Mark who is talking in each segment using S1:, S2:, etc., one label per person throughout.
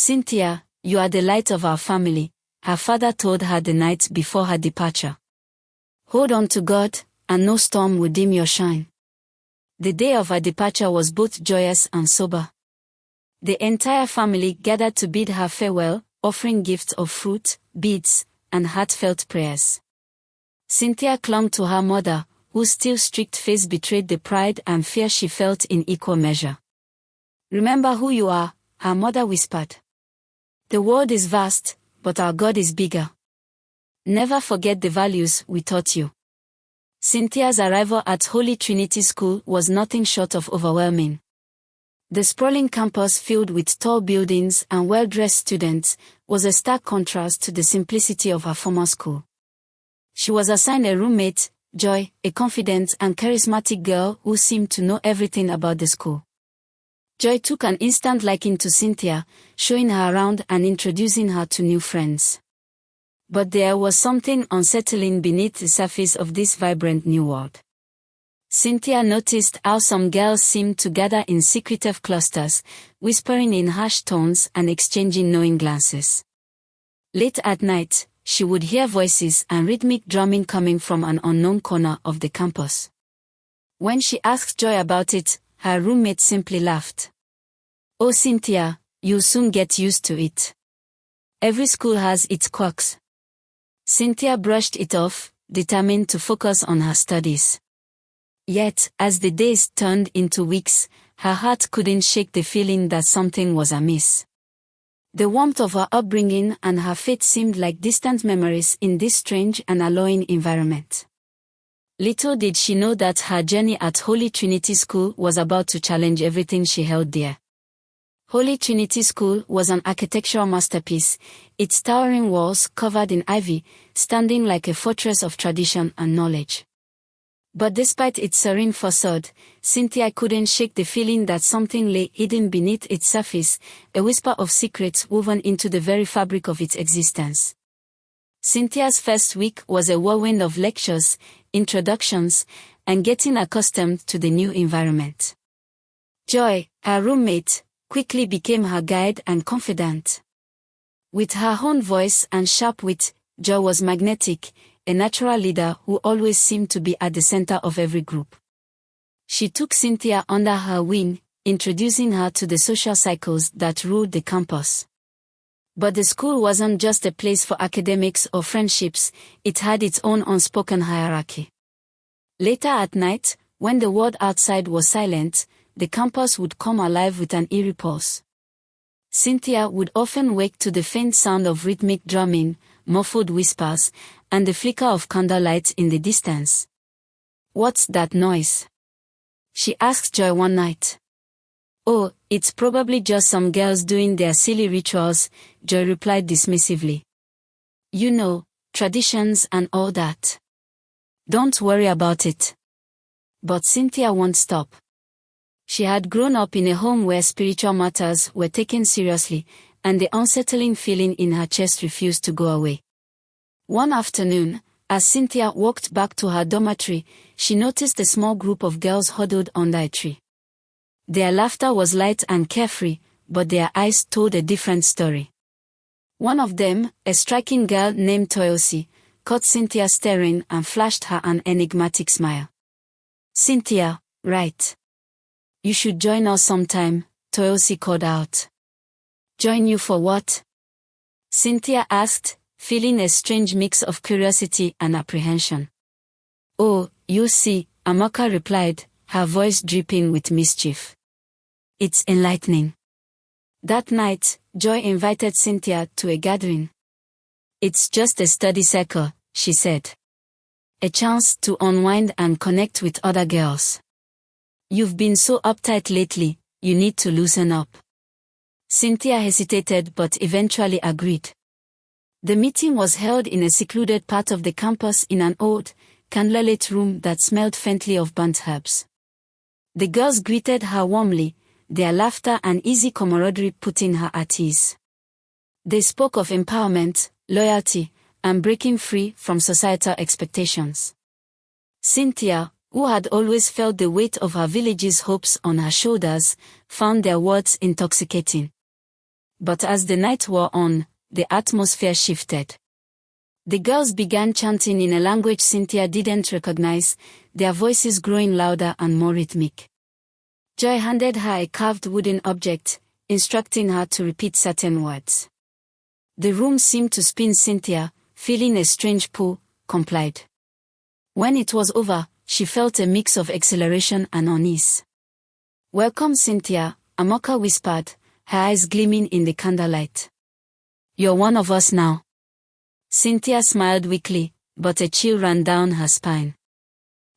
S1: "Cynthia, you are the light of our family," her father told her the night before her departure. "Hold on to God, and no storm will dim your shine." The day of her departure was both joyous and sober. The entire family gathered to bid her farewell, offering gifts of fruit, beads, and heartfelt prayers. Cynthia clung to her mother, whose still strict face betrayed the pride and fear she felt in equal measure. "Remember who you are," her mother whispered. "The world is vast, but our God is bigger. Never forget the values we taught you." Cynthia's arrival at Holy Trinity School was nothing short of overwhelming. The sprawling campus filled with tall buildings and well-dressed students was a stark contrast to the simplicity of her former school. She was assigned a roommate, Joy, a confident and charismatic girl who seemed to know everything about the school. Joy took an instant liking to Cynthia, showing her around and introducing her to new friends. But there was something unsettling beneath the surface of this vibrant new world. Cynthia noticed how some girls seemed to gather in secretive clusters, whispering in harsh tones and exchanging knowing glances. Late at night, she would hear voices and rhythmic drumming coming from an unknown corner of the campus. When she asked Joy about it, her roommate simply laughed. "Oh Cynthia, you'll soon get used to it. Every school has its quirks." Cynthia brushed it off, determined to focus on her studies. Yet, as the days turned into weeks, her heart couldn't shake the feeling that something was amiss. The warmth of her upbringing and her faith seemed like distant memories in this strange and alluring environment. Little did she know that her journey at Holy Trinity School was about to challenge everything she held dear. Holy Trinity School was an architectural masterpiece, its towering walls covered in ivy, standing like a fortress of tradition and knowledge. But despite its serene facade, Cynthia couldn't shake the feeling that something lay hidden beneath its surface, a whisper of secrets woven into the very fabric of its existence. Cynthia's first week was a whirlwind of lectures, introductions, and getting accustomed to the new environment. Joy, her roommate, quickly became her guide and confidant. With her own voice and sharp wit, Joy was magnetic, a natural leader who always seemed to be at the center of every group. She took Cynthia under her wing, introducing her to the social cycles that ruled the campus. But the school wasn't just a place for academics or friendships, it had its own unspoken hierarchy. Later at night, when the world outside was silent, the campus would come alive with an eerie pulse. Cynthia would often wake to the faint sound of rhythmic drumming, muffled whispers, and the flicker of candlelight in the distance. "What's that noise?" she asked Joy one night. "Oh, it's probably just some girls doing their silly rituals," Joy replied dismissively. "You know, traditions and all that. Don't worry about it." But Cynthia won't stop. She had grown up in a home where spiritual matters were taken seriously, and the unsettling feeling in her chest refused to go away. One afternoon, as Cynthia walked back to her dormitory, she noticed a small group of girls huddled under a tree. Their laughter was light and carefree, but their eyes told a different story. One of them, a striking girl named Toyosi, caught Cynthia staring and flashed her an enigmatic smile. "Cynthia, right? You should join us sometime," Toyosi called out. "Join you for what?" Cynthia asked, feeling a strange mix of curiosity and apprehension. "Oh, you see," Amaka replied, her voice dripping with mischief. "It's enlightening." That night, Joy invited Cynthia to a gathering. "It's just a study circle," she said. "A chance to unwind and connect with other girls. You've been so uptight lately, you need to loosen up." Cynthia hesitated but eventually agreed. The meeting was held in a secluded part of the campus in an old, candlelit room that smelled faintly of burnt herbs. The girls greeted her warmly, their laughter and easy camaraderie putting her at ease. They spoke of empowerment, loyalty, and breaking free from societal expectations. Cynthia, who had always felt the weight of her village's hopes on her shoulders, found their words intoxicating. But as the night wore on, the atmosphere shifted. The girls began chanting in a language Cynthia didn't recognize, their voices growing louder and more rhythmic. Joy handed her a carved wooden object, instructing her to repeat certain words. The room seemed to spin. Cynthia, feeling a strange pull, complied. When it was over, she felt a mix of exhilaration and unease. "Welcome, Cynthia," Amoka whispered, her eyes gleaming in the candlelight. "You're one of us now." Cynthia smiled weakly, but a chill ran down her spine.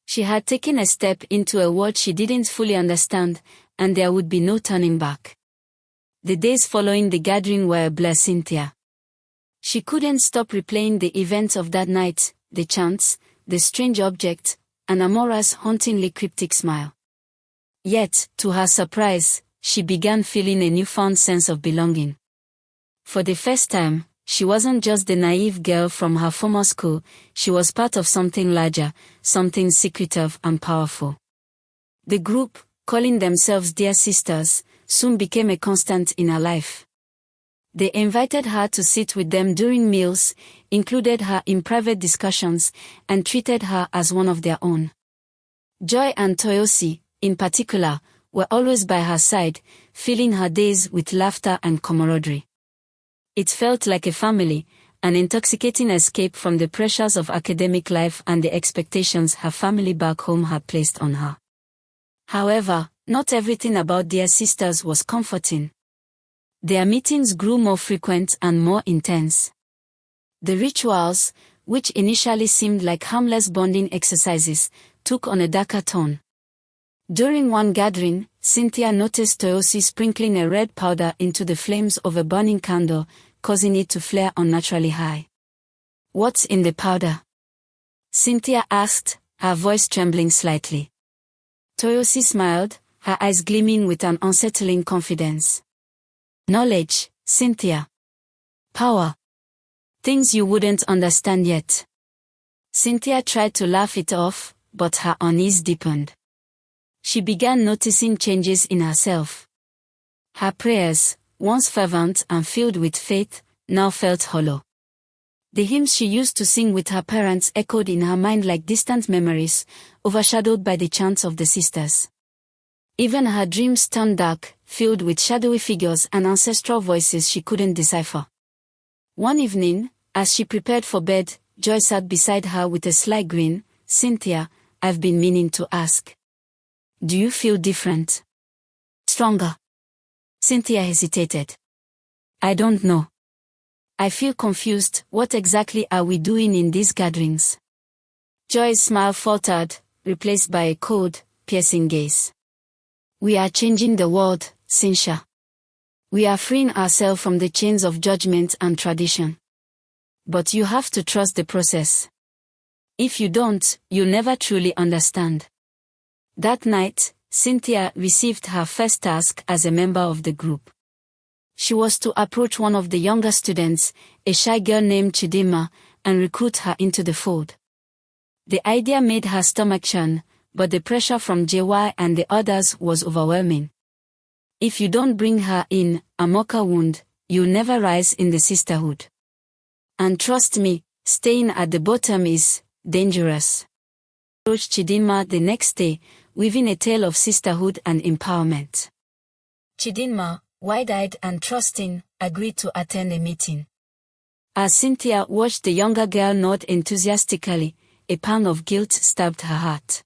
S1: She had taken a step into a world she didn't fully understand, and there would be no turning back. The days following the gathering were a blur. Cynthia. She couldn't stop replaying the events of that night, the chants, the strange object, and Amora's hauntingly cryptic smile. Yet, to her surprise, she began feeling a newfound sense of belonging. For the first time, she wasn't just the naive girl from her former school, she was part of something larger, something secretive and powerful. The group, calling themselves Dear Sisters, soon became a constant in her life. They invited her to sit with them during meals, included her in private discussions, and treated her as one of their own. Joy and Toyosi, in particular, were always by her side, filling her days with laughter and camaraderie. It felt like a family, an intoxicating escape from the pressures of academic life and the expectations her family back home had placed on her. However, not everything about Dear Sisters was comforting. Their meetings grew more frequent and more intense. The rituals, which initially seemed like harmless bonding exercises, took on a darker tone. During one gathering, Cynthia noticed Toyosi sprinkling a red powder into the flames of a burning candle, causing it to flare unnaturally high. "What's in the powder?" Cynthia asked, her voice trembling slightly. Toyosi smiled, her eyes gleaming with an unsettling confidence. "Knowledge, Cynthia. Power. Things you wouldn't understand yet." Cynthia tried to laugh it off, but her unease deepened. She began noticing changes in herself. Her prayers, once fervent and filled with faith, now felt hollow. The hymns she used to sing with her parents echoed in her mind like distant memories, overshadowed by the chants of the sisters. Even her dreams turned dark, filled with shadowy figures and ancestral voices she couldn't decipher. One evening, as she prepared for bed, Joy sat beside her with a sly grin. "Cynthia, I've been meaning to ask. Do you feel different? Stronger?" Cynthia hesitated. "I don't know. I feel confused. What exactly are we doing in these gatherings?" Joy's smile faltered, replaced by a cold, piercing gaze. "We are changing the world, Cynthia. We are freeing ourselves from the chains of judgment and tradition. But you have to trust the process. If you don't, you'll never truly understand." That night, Cynthia received her first task as a member of the group. She was to approach one of the younger students, a shy girl named Chidinma, and recruit her into the fold. The idea made her stomach churn, but the pressure from JY and the others was overwhelming. "If you don't bring her in, Amoka wound, you'll never rise in the sisterhood. And trust me, staying at the bottom is dangerous." Approached Chidinma the next day, weaving a tale of sisterhood and empowerment. Chidinma, wide-eyed and trusting, agreed to attend a meeting. As Cynthia watched the younger girl nod enthusiastically, a pang of guilt stabbed her heart.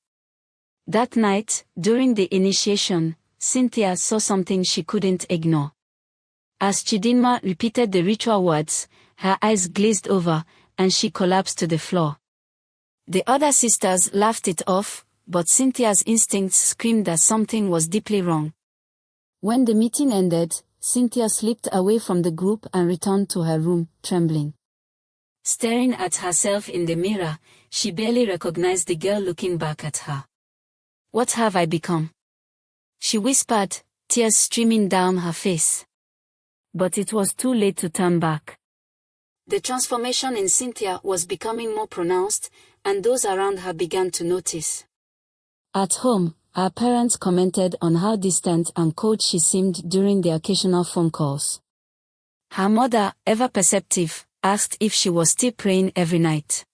S1: That night, during the initiation, Cynthia saw something she couldn't ignore. As Chidinma repeated the ritual words, her eyes glazed over, and she collapsed to the floor. The other sisters laughed it off, but Cynthia's instincts screamed that something was deeply wrong. When the meeting ended, Cynthia slipped away from the group and returned to her room, trembling. Staring at herself in the mirror, she barely recognized the girl looking back at her. "What have I become?" she whispered, tears streaming down her face. But it was too late to turn back. The transformation in Cynthia was becoming more pronounced, and those around her began to notice. At home, her parents commented on how distant and cold she seemed during the occasional phone calls. Her mother, ever perceptive, asked if she was still praying every night.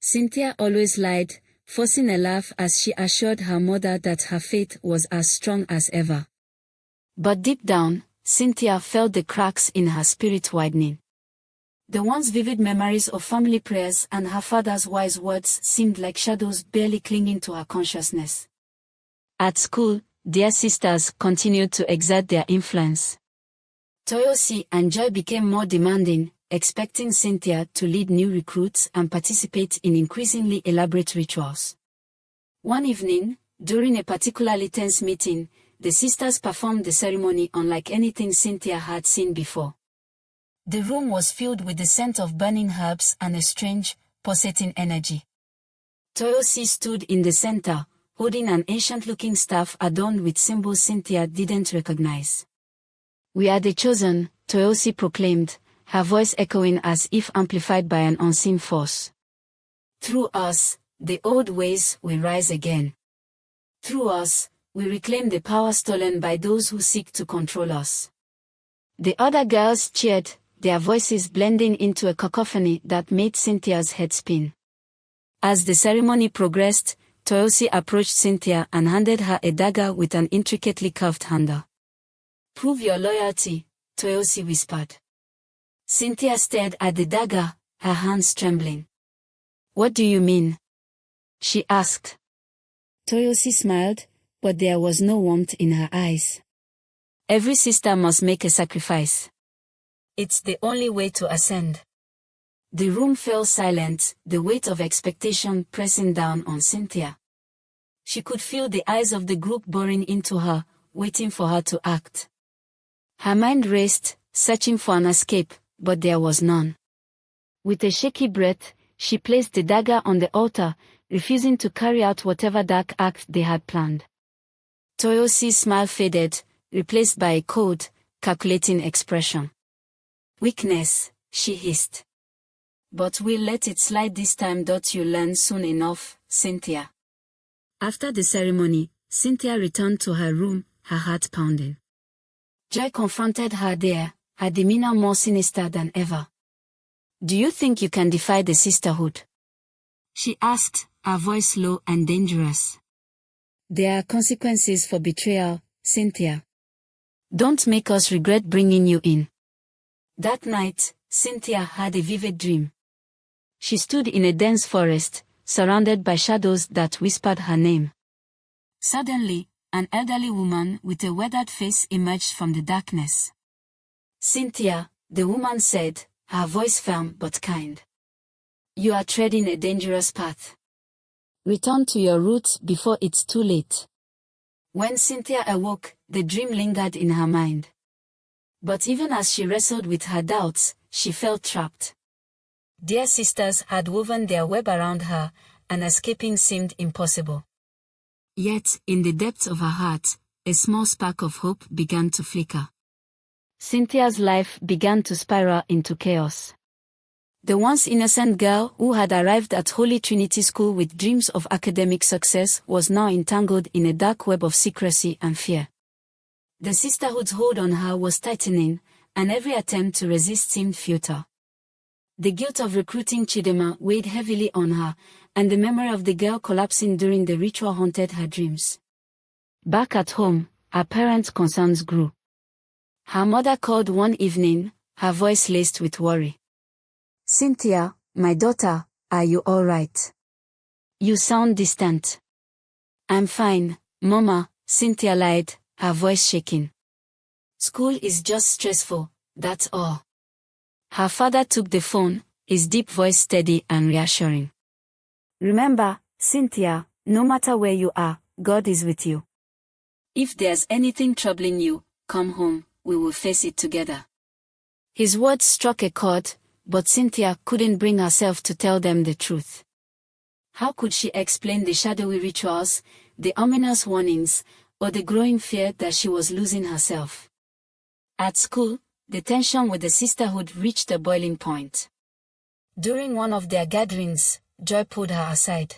S1: Cynthia always lied, forcing a laugh as she assured her mother that her faith was as strong as ever. But deep down, Cynthia felt the cracks in her spirit widening. The once vivid memories of family prayers and her father's wise words seemed like shadows barely clinging to her consciousness. At school, dear sisters continued to exert their influence. Toyosi and Joy became more demanding, expecting Cynthia to lead new recruits and participate in increasingly elaborate rituals. One evening, during a particularly tense meeting, the sisters performed the ceremony unlike anything Cynthia had seen before. The room was filled with the scent of burning herbs and a strange, pulsating energy. Toyosi stood in the center, holding an ancient-looking staff adorned with symbols Cynthia didn't recognize. "We are the chosen," Toyosi proclaimed, her voice echoing as if amplified by an unseen force. "Through us, the old ways will rise again. Through us, we reclaim the power stolen by those who seek to control us." The other girls cheered, their voices blending into a cacophony that made Cynthia's head spin. As the ceremony progressed, Toyosi approached Cynthia and handed her a dagger with an intricately carved handle. "Prove your loyalty," Toyosi whispered. Cynthia stared at the dagger, her hands trembling. "What do you mean?" she asked. Toyosi smiled, but there was no warmth in her eyes. "Every sister must make a sacrifice. It's the only way to ascend." The room fell silent, the weight of expectation pressing down on Cynthia. She could feel the eyes of the group boring into her, waiting for her to act. Her mind raced, searching for an escape, but there was none. With a shaky breath, she placed the dagger on the altar, refusing to carry out whatever dark act they had planned. Toyosi's smile faded, replaced by a cold, calculating expression. "Weakness," she hissed. "But we'll let it slide this time. You learn soon enough, Cynthia." After the ceremony, Cynthia returned to her room, her heart pounding. Joy confronted her there, her demeanor more sinister than ever. "Do you think you can defy the sisterhood?" she asked, her voice low and dangerous. "There are consequences for betrayal, Cynthia. Don't make us regret bringing you in." That night, Cynthia had a vivid dream. She stood in a dense forest, surrounded by shadows that whispered her name. Suddenly, an elderly woman with a weathered face emerged from the darkness. "Cynthia," the woman said, her voice firm but kind. "You are treading a dangerous path. Return to your roots before it's too late." When Cynthia awoke, the dream lingered in her mind. But even as she wrestled with her doubts, she felt trapped. Dear sisters had woven their web around her, and escaping seemed impossible. Yet, in the depths of her heart, a small spark of hope began to flicker. Cynthia's life began to spiral into chaos. The once innocent girl who had arrived at Holy Trinity School with dreams of academic success was now entangled in a dark web of secrecy and fear. The sisterhood's hold on her was tightening, and every attempt to resist seemed futile. The guilt of recruiting Chidema weighed heavily on her, and the memory of the girl collapsing during the ritual haunted her dreams. Back at home, her parents' concerns grew. Her mother called one evening, her voice laced with worry. "Cynthia, my daughter, are you all right? You sound distant." "I'm fine, Mama," Cynthia lied, her voice shaking. "School is just stressful, that's all." Her father took the phone, his deep voice steady and reassuring. "Remember, Cynthia, no matter where you are, God is with you. If there's anything troubling you, come home, we will face it together." His words struck a chord, but Cynthia couldn't bring herself to tell them the truth. How could she explain the shadowy rituals, the ominous warnings, or the growing fear that she was losing herself? At school, the tension with the sisterhood reached a boiling point. During one of their gatherings, Joy pulled her aside.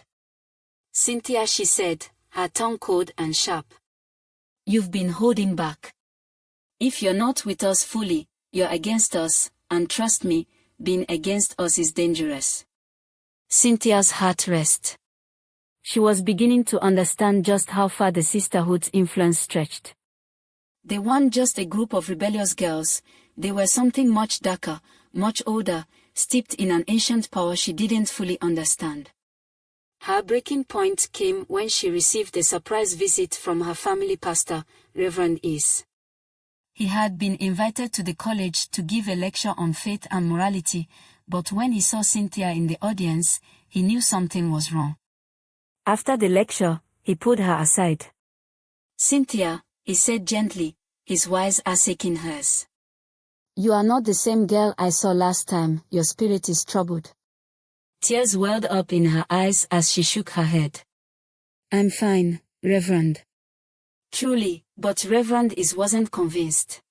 S1: "Cynthia," she said, her tongue cold and sharp. "You've been holding back. If you're not with us fully, You're against us, and trust me, being against us is dangerous. Cynthia's heart rest. She was beginning to understand just how far the sisterhood's influence stretched. They weren't just a group of rebellious girls, they were something much darker, much older, steeped in an ancient power she didn't fully understand. Her breaking point came when she received a surprise visit from her family pastor, Reverend Is. He had been invited to the college to give a lecture on faith and morality, but when he saw Cynthia in the audience, he knew something was wrong. After the lecture, he pulled her aside. "Cynthia," he said gently, his wise eyes shaking hers. "You are not the same girl I saw last time, your spirit is troubled." Tears welled up in her eyes as she shook her head. "I'm fine, Reverend." Truly, but Reverend Is wasn't convinced.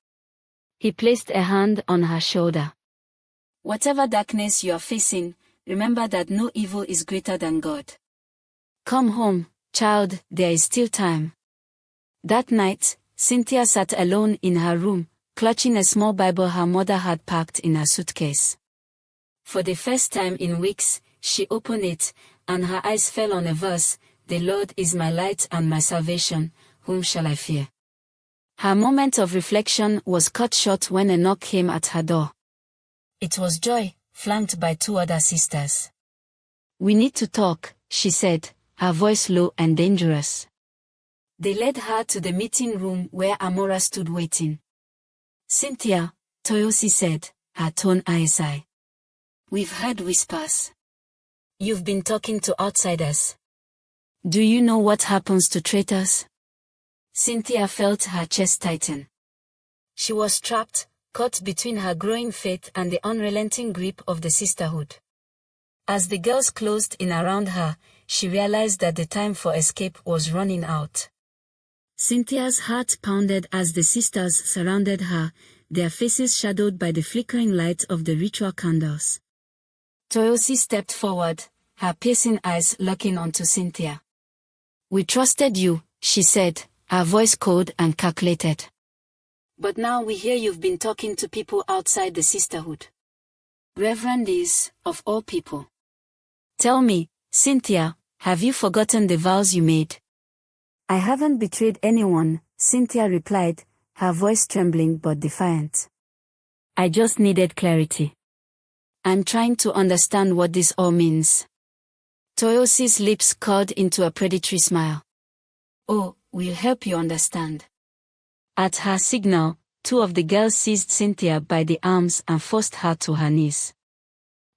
S1: He placed a hand on her shoulder. "Whatever darkness you are facing, remember that no evil is greater than God. Come home, child, there is still time." That night, Cynthia sat alone in her room, clutching a small Bible her mother had packed in her suitcase. For the first time in weeks, she opened it, and her eyes fell on a verse, "The Lord is my light and my salvation, whom shall I fear?" Her moment of reflection was cut short when a knock came at her door. It was Joy, flanked by two other sisters. "We need to talk," she said, her voice low and dangerous. They led her to the meeting room where Amora stood waiting. "Cynthia," Toyosi said, her tone icy. "We've heard whispers. You've been talking to outsiders. Do you know what happens to traitors?" Cynthia felt her chest tighten. She was trapped, caught between her growing faith and the unrelenting grip of the sisterhood. As the girls closed in around her, she realized that the time for escape was running out. Cynthia's heart pounded as the sisters surrounded her, their faces shadowed by the flickering light of the ritual candles. Toyosi stepped forward, her piercing eyes locking onto Cynthia. "We trusted you," she said, her voice cold and calculated. "But now we hear you've been talking to people outside the sisterhood. Reverend Is, of all people. Tell me, Cynthia, have you forgotten the vows you made?" "I haven't betrayed anyone," Cynthia replied, her voice trembling but defiant. "I just needed clarity. I'm trying to understand what this all means." Toyosi's lips curled into a predatory smile. "Oh, we'll help you understand." At her signal, two of the girls seized Cynthia by the arms and forced her to her knees.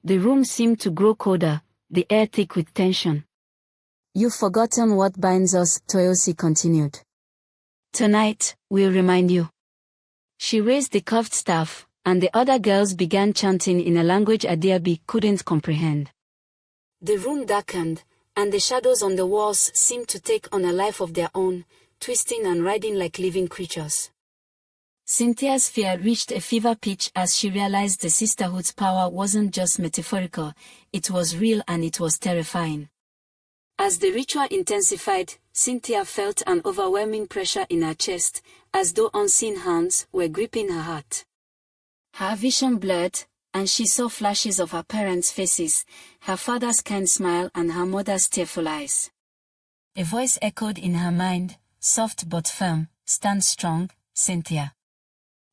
S1: The room seemed to grow colder, the air thick with tension. "You've forgotten what binds us," Toyosi continued. "Tonight, we'll remind you." She raised the curved staff, and the other girls began chanting in a language Adiabi couldn't comprehend. The room darkened, and the shadows on the walls seemed to take on a life of their own, twisting and writhing like living creatures. Cynthia's fear reached a fever pitch as she realized the sisterhood's power wasn't just metaphorical, it was real and it was terrifying. As the ritual intensified, Cynthia felt an overwhelming pressure in her chest, as though unseen hands were gripping her heart. Her vision blurred, and she saw flashes of her parents' faces, her father's kind smile and her mother's tearful eyes. A voice echoed in her mind, soft but firm, "Stand strong, Cynthia.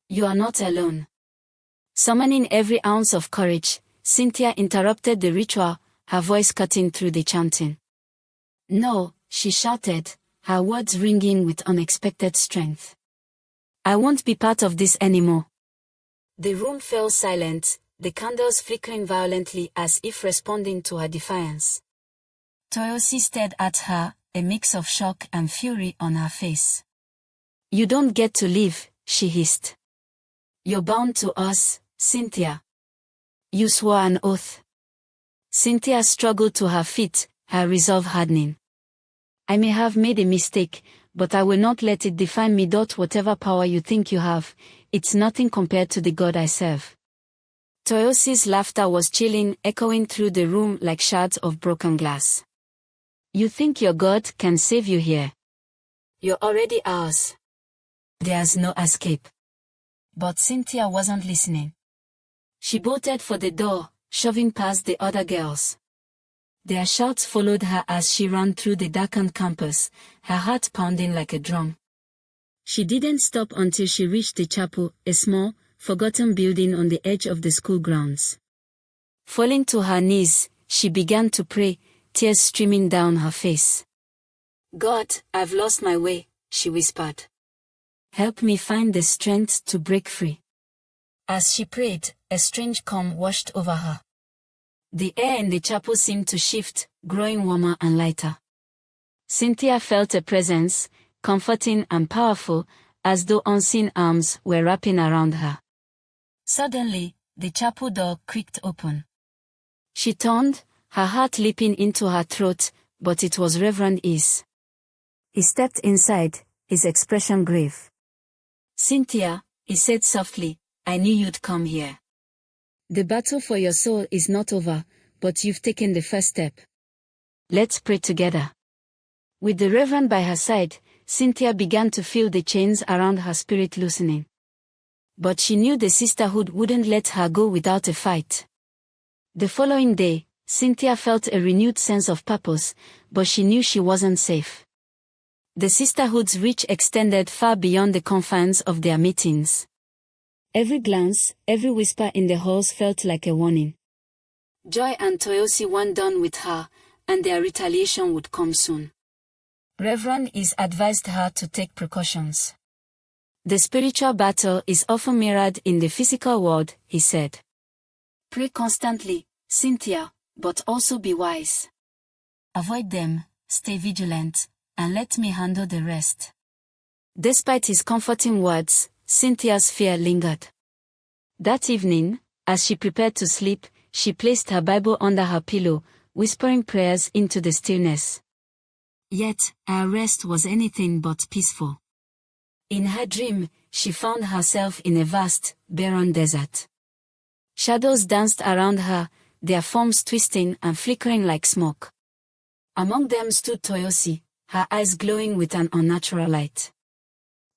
S1: You are not alone." Summoning every ounce of courage, Cynthia interrupted the ritual, her voice cutting through the chanting. "No," she shouted, her words ringing with unexpected strength. "I won't be part of this anymore." The room fell silent, the candles flickering violently as if responding to her defiance. Toyosi stared at her, a mix of shock and fury on her face. "You don't get to leave," she hissed. "You're bound to us, Cynthia. You swore an oath." Cynthia struggled to her feet, her resolve hardening. "I may have made a mistake, but I will not let it define me. Whatever power you think you have, it's nothing compared to the God I serve." Toyosi's laughter was chilling, echoing through the room like shards of broken glass. "You think your God can save you here? You're already ours. There's no escape." but Cynthia wasn't listening. She bolted for the door, shoving past the other girls. Their shouts followed her as she ran through the darkened campus, her heart pounding like a drum. She didn't stop until she reached the chapel, a small, forgotten building on the edge of the school grounds. Falling to her knees, she began to pray, tears streaming down her face. "God, I've lost my way," she whispered. "Help me find the strength to break free." As she prayed, a strange calm washed over her. The air in the chapel seemed to shift, growing warmer and lighter. Cynthia felt a presence, comforting and powerful, as though unseen arms were wrapping around her. Suddenly, the chapel door creaked open. She turned, her heart leaping into her throat, but it was Reverend Is. He stepped inside, his expression grave. "Cynthia," he said softly, "I knew you'd come here. The battle for your soul is not over, but you've taken the first step. Let's pray together." With the Reverend by her side, Cynthia began to feel the chains around her spirit loosening. But she knew the sisterhood wouldn't let her go without a fight. The following day, Cynthia felt a renewed sense of purpose, but she knew she wasn't safe. The sisterhood's reach extended far beyond the confines of their meetings. Every glance, every whisper in the halls felt like a warning. Joy and Toyosi weren't done with her, and their retaliation would come soon. Reverend Is advised her to take precautions. "The spiritual battle is often mirrored in the physical world," he said. "Pray constantly, Cynthia, but also be wise. Avoid them, stay vigilant, and let me handle the rest." Despite his comforting words, Cynthia's fear lingered. That evening, as she prepared to sleep, she placed her Bible under her pillow, whispering prayers into the stillness. Yet, her rest was anything but peaceful. In her dream, she found herself in a vast, barren desert. Shadows danced around her, their forms twisting and flickering like smoke. Among them stood Toyosi, her eyes glowing with an unnatural light.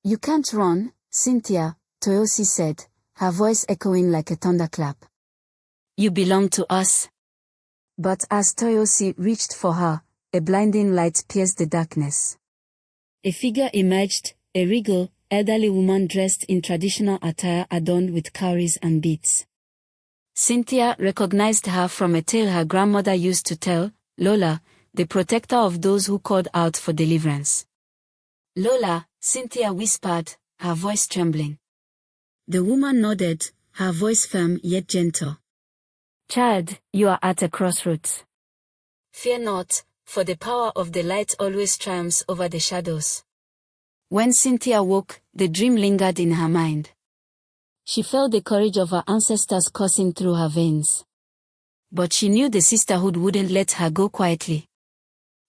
S1: "You can't run, Cynthia," Toyosi said, her voice echoing like a thunderclap. "You belong to us." But as Toyosi reached for her, a blinding light pierced the darkness. A figure emerged, a regal, elderly woman dressed in traditional attire adorned with cowries and beads. Cynthia recognized her from a tale her grandmother used to tell, Lola, the protector of those who called out for deliverance. "Lola," Cynthia whispered, her voice trembling. The woman nodded, her voice firm yet gentle. "Child, you are at a crossroads. Fear not, for the power of the light always triumphs over the shadows." When Cynthia woke, the dream lingered in her mind. She felt the courage of her ancestors coursing through her veins. But she knew the sisterhood wouldn't let her go quietly.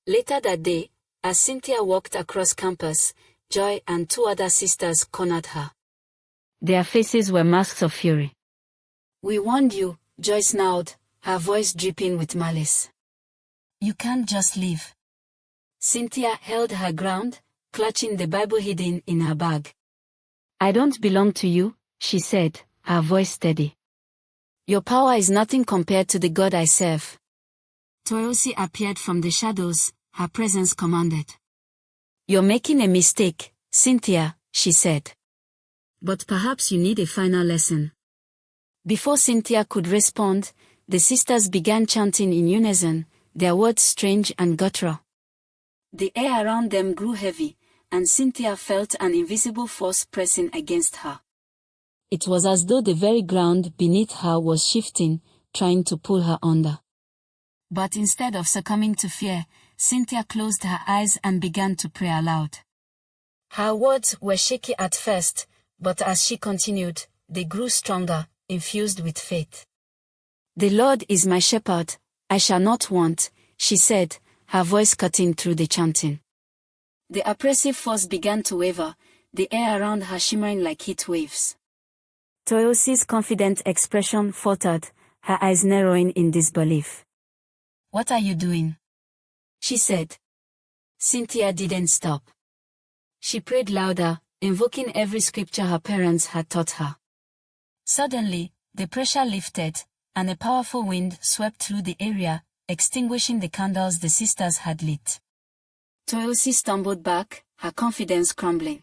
S1: Later that day, as Cynthia walked across campus, Joy and two other sisters cornered her. Their faces were masks of fury. "We warned you," Joy snarled, her voice dripping with malice. "You can't just leave." Cynthia held her ground, clutching the Bible hidden in her bag. "I don't belong to you," she said, her voice steady. "Your power is nothing compared to the God I serve." Toyosi appeared from the shadows, her presence commanded. "You're making a mistake, Cynthia," she said. "But perhaps you need a final lesson." Before Cynthia could respond, the sisters began chanting in unison, their words strange and guttural. The air around them grew heavy, and Cynthia felt an invisible force pressing against her. It was as though the very ground beneath her was shifting, trying to pull her under. But instead of succumbing to fear, Cynthia closed her eyes and began to pray aloud. Her words were shaky at first, but as she continued, they grew stronger, infused with faith. "The Lord is my shepherd, I shall not want," she said, her voice cutting through the chanting. The oppressive force began to waver, the air around her shimmering like heat waves. Toyosi's confident expression faltered, her eyes narrowing in disbelief. "What are you doing?" she said. Cynthia didn't stop. She prayed louder, invoking every scripture her parents had taught her. Suddenly, the pressure lifted, and a powerful wind swept through the area, extinguishing the candles the sisters had lit. Toyosi stumbled back, her confidence crumbling.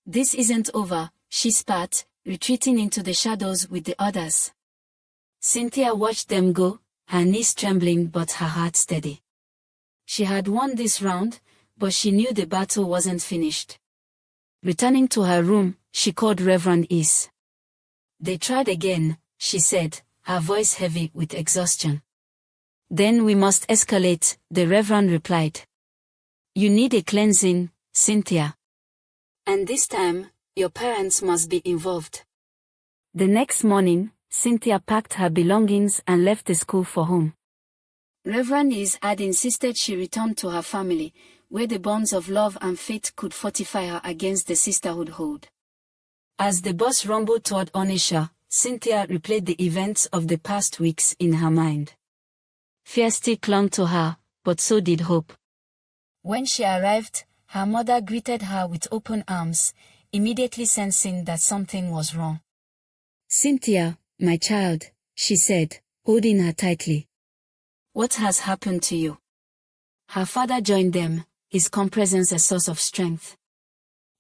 S1: "This isn't over," she spat, retreating into the shadows with the others. Cynthia watched them go, her knees trembling but her heart steady. She had won this round, but she knew the battle wasn't finished. Returning to her room, she called Reverend Is. "They tried again," she said, her voice heavy with exhaustion. "Then we must escalate," the Reverend replied. "You need a cleansing, Cynthia. And this time, your parents must be involved." The next morning, Cynthia packed her belongings and left the school for home. Reverend Is had insisted she return to her family, where the bonds of love and faith could fortify her against the sisterhood hold. As the bus rumbled toward Onitsha, Cynthia replayed the events of the past weeks in her mind. Fear still clung to her, but so did hope. When she arrived, her mother greeted her with open arms, immediately sensing that something was wrong. "Cynthia, my child," she said, holding her tightly. "What has happened to you?" Her father joined them, his calm presence a source of strength.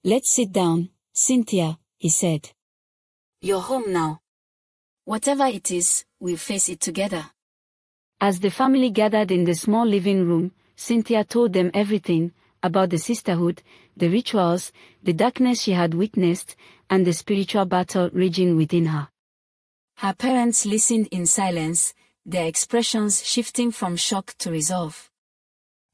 S1: "Let's sit down, Cynthia," he said. "You're home now. Whatever it is, we'll face it together." As the family gathered in the small living room, Cynthia told them everything about the sisterhood, the rituals, the darkness she had witnessed, and the spiritual battle raging within her. Her parents listened in silence, their expressions shifting from shock to resolve.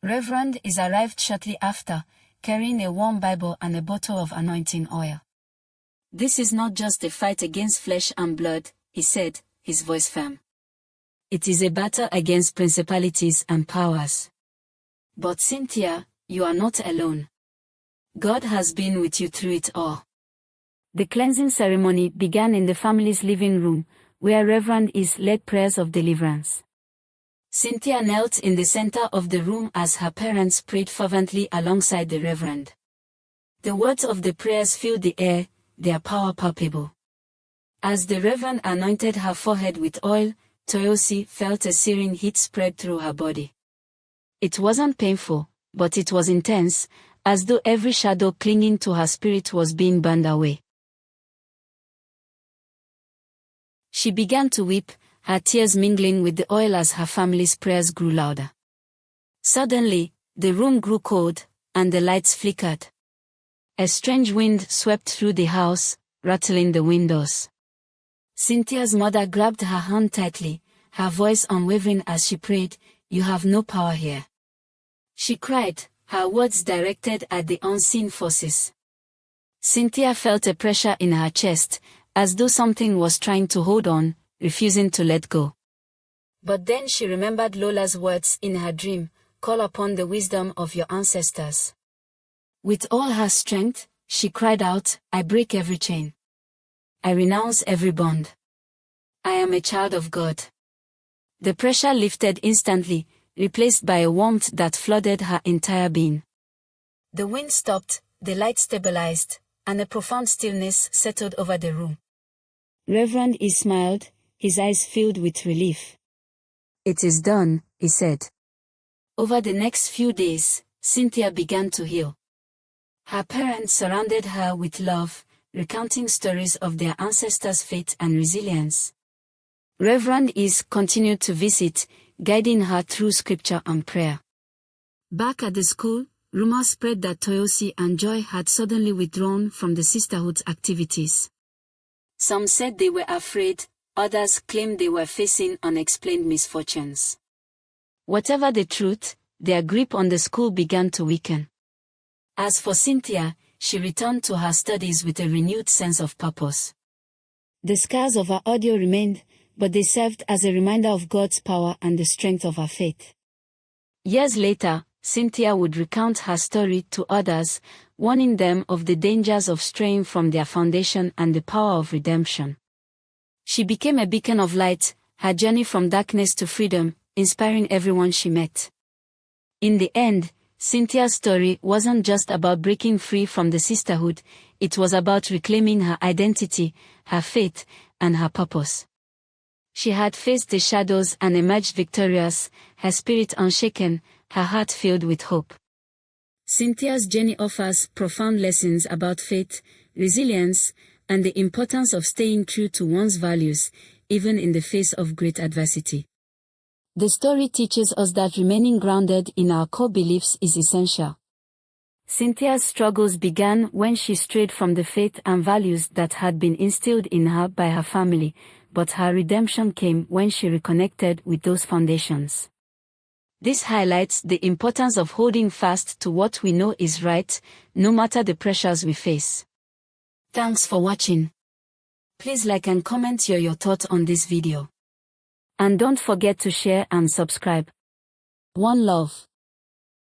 S1: Reverend Is arrived shortly after, carrying a warm Bible and a bottle of anointing oil. "This is not just a fight against flesh and blood," he said, his voice firm. "It is a battle against principalities and powers. But Cynthia, you are not alone. God has been with you through it all." The cleansing ceremony began in the family's living room, where Reverend Is led prayers of deliverance. Cynthia knelt in the center of the room as her parents prayed fervently alongside the Reverend. The words of the prayers filled the air, their power palpable. As the Reverend anointed her forehead with oil, Toyosi felt a searing heat spread through her body. It wasn't painful, but it was intense, as though every shadow clinging to her spirit was being burned away. She began to weep, her tears mingling with the oil as her family's prayers grew louder. Suddenly, the room grew cold, and the lights flickered. A strange wind swept through the house, rattling the windows. Cynthia's mother grabbed her hand tightly, her voice unwavering as she prayed, "You have no power here." She cried, her words directed at the unseen forces. Cynthia felt a pressure in her chest, as though something was trying to hold on, refusing to let go. But then she remembered Lola's words in her dream, "Call upon the wisdom of your ancestors." With all her strength, she cried out, "I break every chain. I renounce every bond. I am a child of God." The pressure lifted instantly, replaced by a warmth that flooded her entire being. The wind stopped, the light stabilized, and a profound stillness settled over the room. Reverend E smiled, his eyes filled with relief. "It is done," he said. Over the next few days, Cynthia began to heal. Her parents surrounded her with love, recounting stories of their ancestors' faith and resilience. Reverend Is continued to visit, guiding her through scripture and prayer. Back at the school, rumors spread that Toyosi and Joy had suddenly withdrawn from the sisterhood's activities. Some said they were afraid, others claimed they were facing unexplained misfortunes. Whatever the truth, their grip on the school began to weaken. As for Cynthia, she returned to her studies with a renewed sense of purpose. The scars of her ordeal remained, but they served as a reminder of God's power and the strength of her faith. Years later, Cynthia would recount her story to others, warning them of the dangers of straying from their foundation and the power of redemption. She became a beacon of light, her journey from darkness to freedom, inspiring everyone she met. In the end, Cynthia's story wasn't just about breaking free from the sisterhood, it was about reclaiming her identity, her faith, and her purpose. She had faced the shadows and emerged victorious, her spirit unshaken, her heart filled with hope. Cynthia's journey offers profound lessons about faith, resilience, and the importance of staying true to one's values, even in the face of great adversity. The story teaches us that remaining grounded in our core beliefs is essential. Cynthia's struggles began when she strayed from the faith and values that had been instilled in her by her family, but her redemption came when she reconnected with those foundations. This highlights the importance of holding fast to what we know is right, no matter the pressures we face. Thanks for watching. Please like and comment your thoughts on this video. And don't forget to share and subscribe. One love.